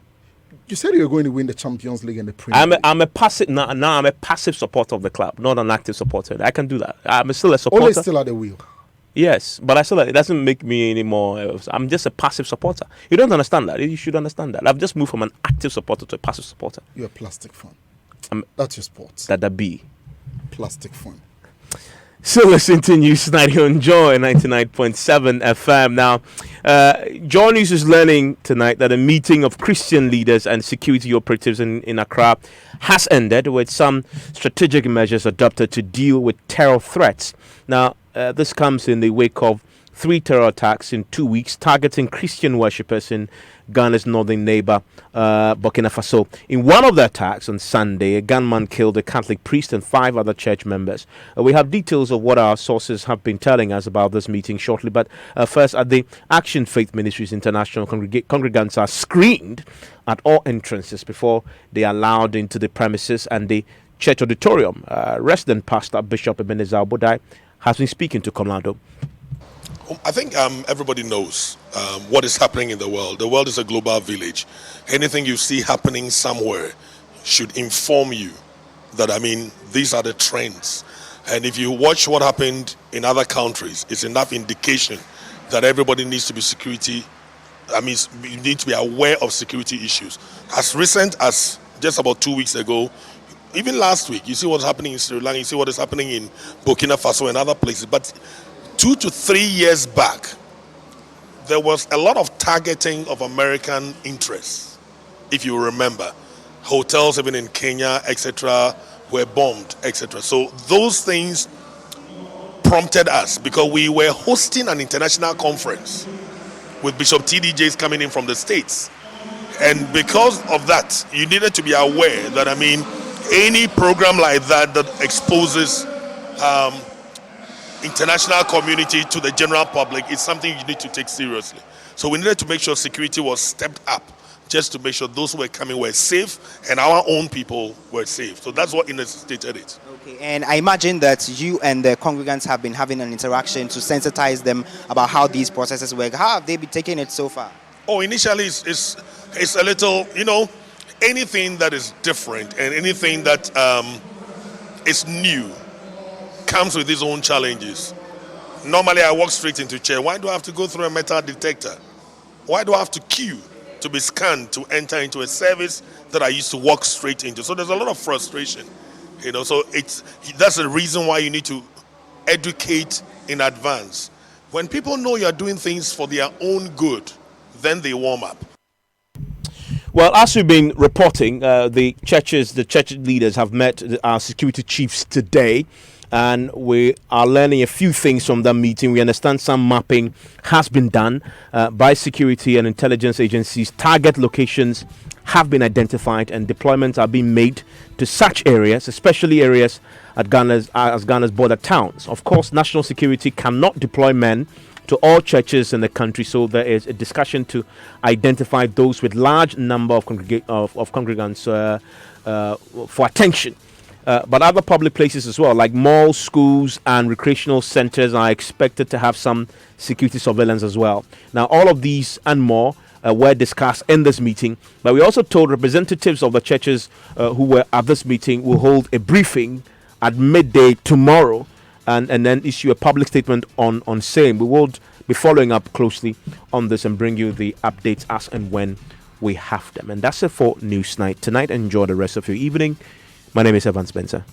You said you were going to win the Champions League and the Premier League. I'm a passive... Now I'm a passive supporter of the club, not an active supporter. I can do that. I'm still a supporter. Always still at the wheel. Yes, but I still it doesn't make me anymore. I'm just a passive supporter. You don't understand that. You should understand that. I've just moved from an active supporter to a passive supporter. You're a plastic fan. That's your sports. Dada B. Plastic fan. So listen to News 90 on Joy 99.7 FM. Now, Joy News is learning tonight that a meeting of Christian leaders and security operatives in Accra has ended with some strategic measures adopted to deal with terror threats. Now, this comes in the wake of 3 terror attacks in 2 weeks targeting Christian worshippers in Ghana's northern neighbor, Burkina Faso. In one of the attacks on Sunday, a gunman killed a Catholic priest and 5 other church members. We have details of what our sources have been telling us about this meeting shortly, but first, at the Action Faith Ministries International, congregants are screened at all entrances before they are allowed into the premises and the church auditorium. Resident Pastor Bishop Ebenezer Obodai has been speaking to Comlando. I think everybody knows what is happening in the world. The world is a global village. Anything you see happening somewhere should inform you that, I mean, these are the trends. And if you watch what happened in other countries, it's enough indication that everybody needs to be you need to be aware of security issues. As recent as just about 2 weeks ago, even last week, you see what's happening in Sri Lanka, you see what is happening in Burkina Faso and other places. But 2 to 3 years back, there was a lot of targeting of American interests. If you remember, hotels even in Kenya, etc., were bombed, etc. So those things prompted us, because we were hosting an international conference with Bishop T.D. Jakes coming in from the States. And because of that, you needed to be aware that, I mean, any program like that that exposes international community to the general public is something you need to take seriously. So we needed to make sure security was stepped up, just to make sure those who were coming were safe and our own people were safe. So that's what necessitated it. Okay, and I imagine that you and the congregants have been having an interaction to sensitize them about how these processes work. How have they been taking it so far? Oh, initially it's a little, anything that is different and anything that is new comes with its own challenges. Normally I walk straight into chair. Why do I have to go through a metal detector? Why do I have to queue to be scanned to enter into a service that I used to walk straight into? So there's a lot of frustration, so that's the reason why you need to educate in advance. When people know you're doing things for their own good, then they warm up. Well, as we've been reporting, the church leaders have met our security chiefs today, and we are learning a few things from that meeting. We understand some mapping has been done by security and intelligence agencies. Target locations have been identified, and deployments are being made to such areas, especially areas at Ghana's border towns. Of course, national security cannot deploy men to all churches in the country, so there is a discussion to identify those with large number of congregants for attention. But other public places as well, like malls, schools, and recreational centers, are expected to have some security surveillance as well. Now, all of these and more were discussed in this meeting, but we also told representatives of the churches who were at this meeting will hold a briefing at midday tomorrow, and then issue a public statement on same. We will be following up closely on this and bring you the updates as and when we have them. And that's it for Newsnight tonight. Enjoy the rest of your evening. My name is Evan Spencer.